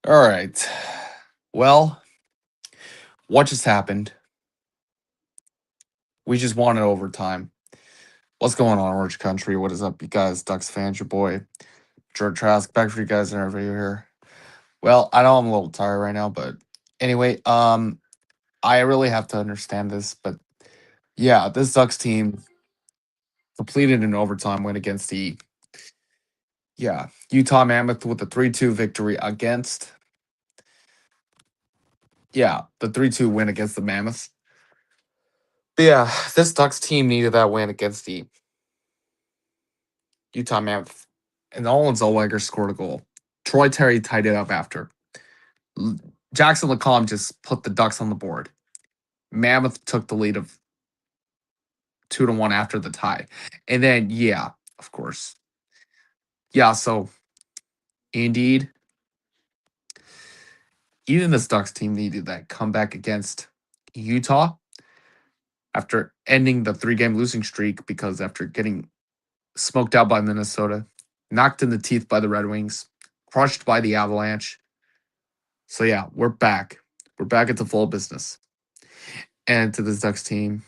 All right. Well, what just happened? We just won in overtime. What's going on, Orange Country? What is up, you guys? Ducks fans, your boy George Trask back for you guys in our video here. Well, I know I'm a little tired right now, but anyway, I really have to understand this, but yeah, this Ducks team completed an overtime win against the Utah Mammoth with a 3-2 victory against the 3-2 win against the Mammoths. But yeah, this Ducks team needed that win against the Utah Mammoth, and Olin Zellweger scored a goal. Troy Terry tied it up after. Jackson Lacombe just put the Ducks on the board. Mammoth took the lead of 2-1 after the tie. And then, of course. So indeed, even this Ducks team needed that comeback against Utah after ending the 3-game losing streak because after getting smoked out by Minnesota, knocked in the teeth by the Red Wings, crushed by the Avalanche. So we're back. We're back into full business. And to this Ducks team,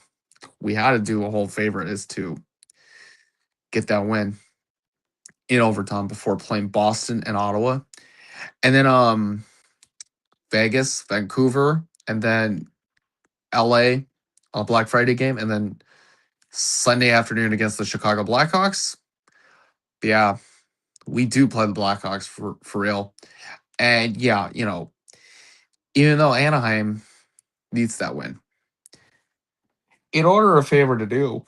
we had to do a whole favor is to get that win in overtime before playing Boston and Ottawa. And then Vegas, Vancouver, and then LA on a Black Friday game, and then Sunday afternoon against the Chicago Blackhawks. Yeah, we do play the Blackhawks for real. And even though Anaheim needs that win, in order a favor to do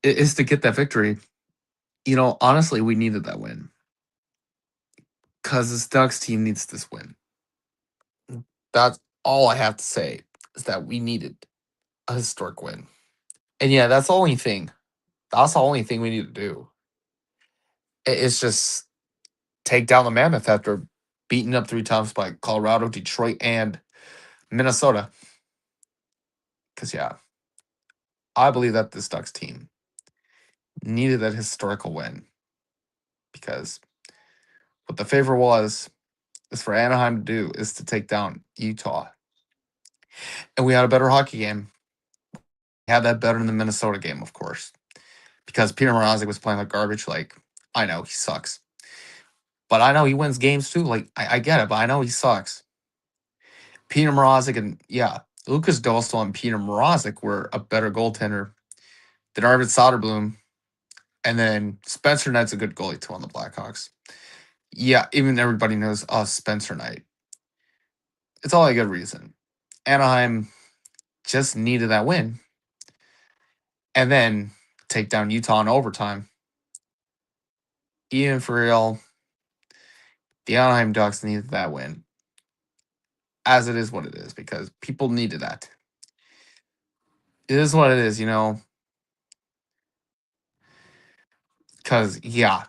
is to get that victory. Honestly, we needed that win because this Ducks team needs this win. That's all I have to say is that we needed a historic win. And that's the only thing. That's the only thing we need to do. It's just take down the Mammoth after beaten up 3 times by Colorado, Detroit, and Minnesota. Because I believe that this Ducks team needed that historical win. Because what the favor was is for Anaheim to do is to take down Utah. And we had a better hockey game. We had that better than the Minnesota game, of course. Because Peter Mrazek was playing like garbage. Like, I know he sucks. But I know he wins games too. Like, I get it, but I know he sucks. Peter Mrazek and Lucas Dostal and Peter Mrazek were a better goaltender than Arvid Soderblom. And then Spencer Knight's a good goalie too on the Blackhawks. Yeah, even everybody knows Spencer Knight. It's all a good reason. Anaheim just needed that win. And then take down Utah in overtime. Even for real, the Anaheim Ducks needed that win. As it is what it is, because people needed that. It is what it is, Because, And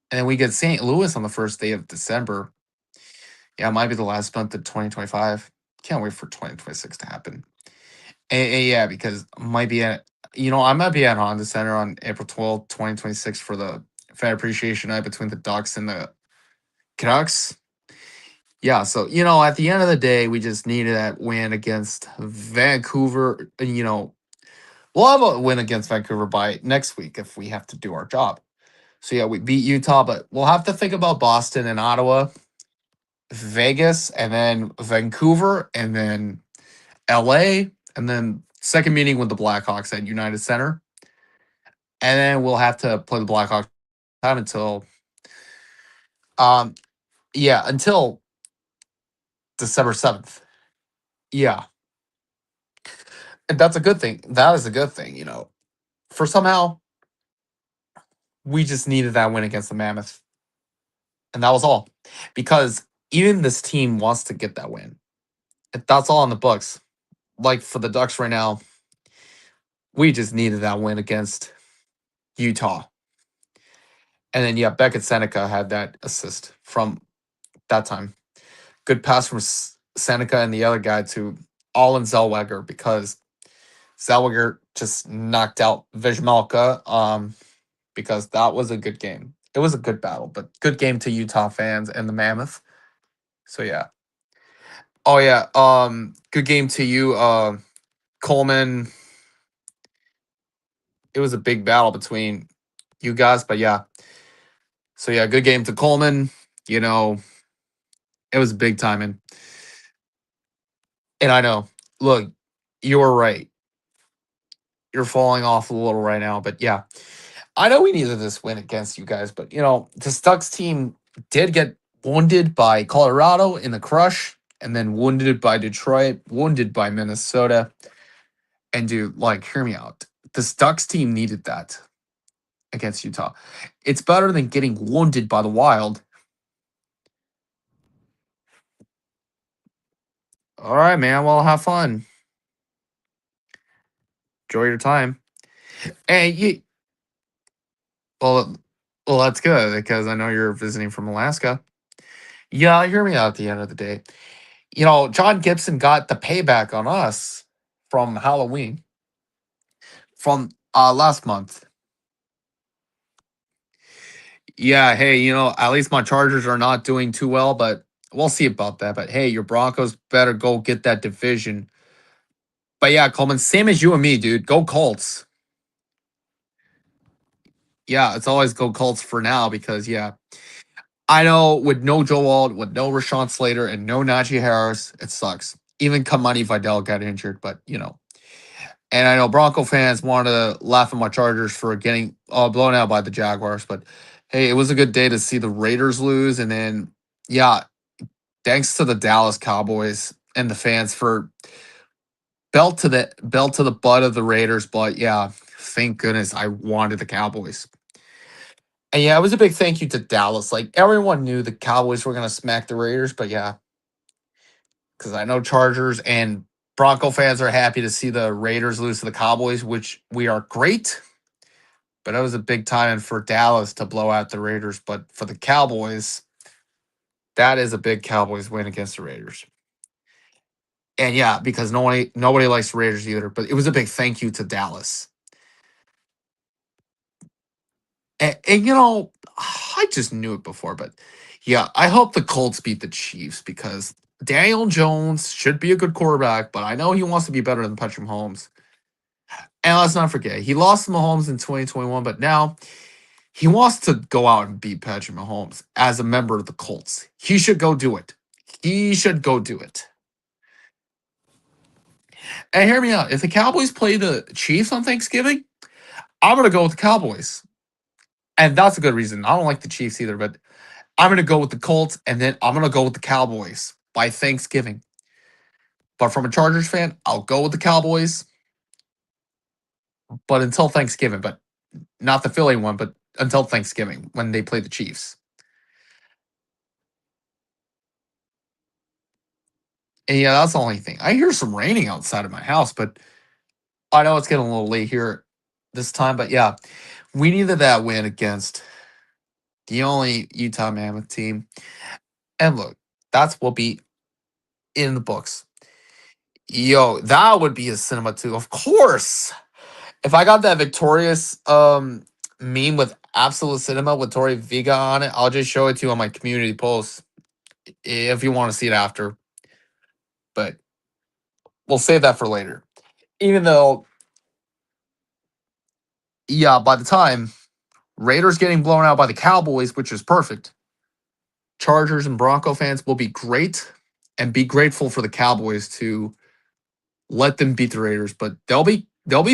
then we get St. Louis on the first day of December. Yeah, it might be the last month of 2025. Can't wait for 2026 to happen. And because I might be I might be at Honda Center on April 12th, 2026 for the Fan Appreciation Night between the Ducks and the Canucks. Yeah, so, at the end of the day, we just needed that win against Vancouver. We'll have a win against Vancouver by next week if we have to do our job. So, we beat Utah, but we'll have to think about Boston and Ottawa, Vegas, and then Vancouver, and then LA, and then second meeting with the Blackhawks at United Center. And then we'll have to play the Blackhawks time until December 7th. Yeah. And that's a good thing. That is a good thing, For somehow we just needed that win against the Mammoth. And that was all. Because even this team wants to get that win. That's all on the books. Like for the Ducks right now, we just needed that win against Utah. And then, Beckett Seneca had that assist from that time. Good pass from Seneca and the other guy to Olin Zellweger because Zellweger just knocked out Vizmalka because that was a good game. it was a good battle, but good game to Utah fans and the Mammoth. So yeah. Oh yeah. Good game to you, Coleman. It was a big battle between you guys, but yeah. So yeah, good game to Coleman. You know, it was big time, and I know. Look, you were right. You're falling off a little right now, but yeah, I know we needed this win against you guys, but the Stucks team did get wounded by Colorado in the crush, and then wounded by Detroit, wounded by Minnesota. And dude, like, hear me out. The Stucks team needed that against Utah. It's better than getting wounded by the Wild. All right, man. Well, have fun. Enjoy your time. And well, well, that's good because I know you're visiting from Alaska. Yeah, hear me out at the end of the day. John Gibson got the payback on us from Halloween from last month. Yeah, hey, at least my Chargers are not doing too well, but we'll see about that. But hey, your Broncos better go get that division. But yeah, Coleman, same as you and me, dude. Go Colts. Yeah, it's always go Colts for now because yeah, I know with no Joe Wald, with no Rashawn Slater, and no Najee Harris, it sucks. Even Kamani Vidal got injured, but and I know Bronco fans want to laugh at my Chargers for getting blown out by the Jaguars, but hey, it was a good day to see the Raiders lose, and then yeah, thanks to the Dallas Cowboys and the fans for belt to the butt of the Raiders, but yeah, thank goodness I wanted the Cowboys. And yeah, it was a big thank you to Dallas. Like everyone knew the Cowboys were gonna smack the Raiders, but yeah, because I know Chargers and Bronco fans are happy to see the Raiders lose to the Cowboys, which we are great. But it was a big time for Dallas to blow out the Raiders. But for the Cowboys, that is a big Cowboys win against the Raiders. And yeah, because nobody likes the Raiders either. But it was a big thank you to Dallas. And I just knew it before, but yeah, I hope the Colts beat the Chiefs because Daniel Jones should be a good quarterback, but I know he wants to be better than Patrick Mahomes. And let's not forget, he lost to Mahomes in 2021, but now he wants to go out and beat Patrick Mahomes as a member of the Colts. He should go do it. He should go do it. And hear me out. If the Cowboys play the Chiefs on Thanksgiving, I'm going to go with the Cowboys. And that's a good reason. I don't like the Chiefs either, but I'm going to go with the Colts, and then I'm going to go with the Cowboys by Thanksgiving. But from a Chargers fan, I'll go with the Cowboys, but until Thanksgiving, but not the Philly one, but until Thanksgiving when they play the Chiefs. And yeah, that's the only thing. I hear some raining outside of my house, but I know it's getting a little late here this time. But yeah, we needed that win against the only Utah Mammoth team. And look, that's what be in the books. Yo, that would be a cinema too. Of course. If I got that victorious meme with Absolute Cinema with Tori Viga on it, I'll just show it to you on my community post if you want to see it after. But we'll save that for later. Even though, yeah, by the time Raiders getting blown out by the Cowboys, which is perfect, Chargers and Bronco fans will be great and be grateful for the Cowboys to let them beat the Raiders. But they'll be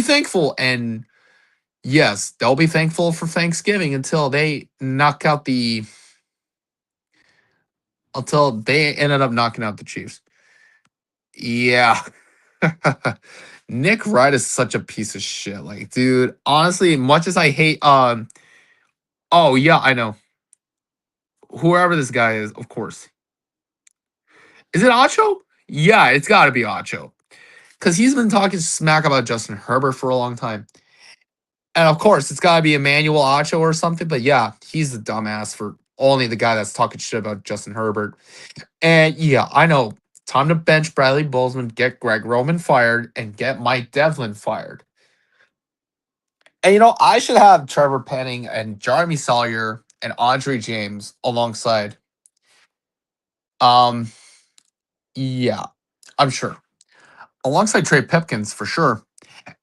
thankful, and yes, they'll be thankful for Thanksgiving until they ended up knocking out the Chiefs. Yeah. Nick Wright is such a piece of shit. Like, dude, honestly, much as I hate oh yeah, I know. Whoever this guy is, of course. Is it Acho? Yeah, it's gotta be Acho. Because he's been talking smack about Justin Herbert for a long time. And of course, it's gotta be Emmanuel Acho or something. But yeah, he's the dumbass for only the guy that's talking shit about Justin Herbert. And yeah, I know. Time to bench Bradley Bozeman, get Greg Roman fired, and get Mike Devlin fired. And I should have Trevor Penning and Jeremy Sawyer and Andre James alongside. Um, yeah, I'm sure. Alongside Trey Pipkins for sure.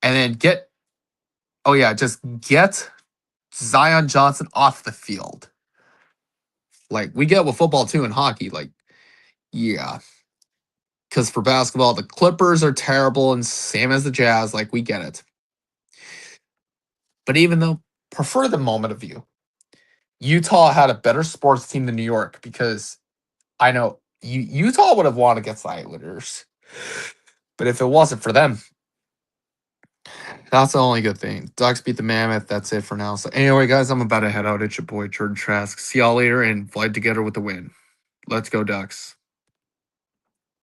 And then just get Zion Johnson off the field. Like we get with football too and hockey. Like, yeah. Because for basketball, the Clippers are terrible and same as the Jazz. Like, we get it. But even though, prefer the moment of view. Utah had a better sports team than New York because I know Utah would have won against the Islanders. But if it wasn't for them, that's the only good thing. Ducks beat the Mammoth. That's it for now. So anyway, guys, I'm about to head out. It's your boy Jordan Trask. See y'all later and fly together with the win. Let's go, Ducks.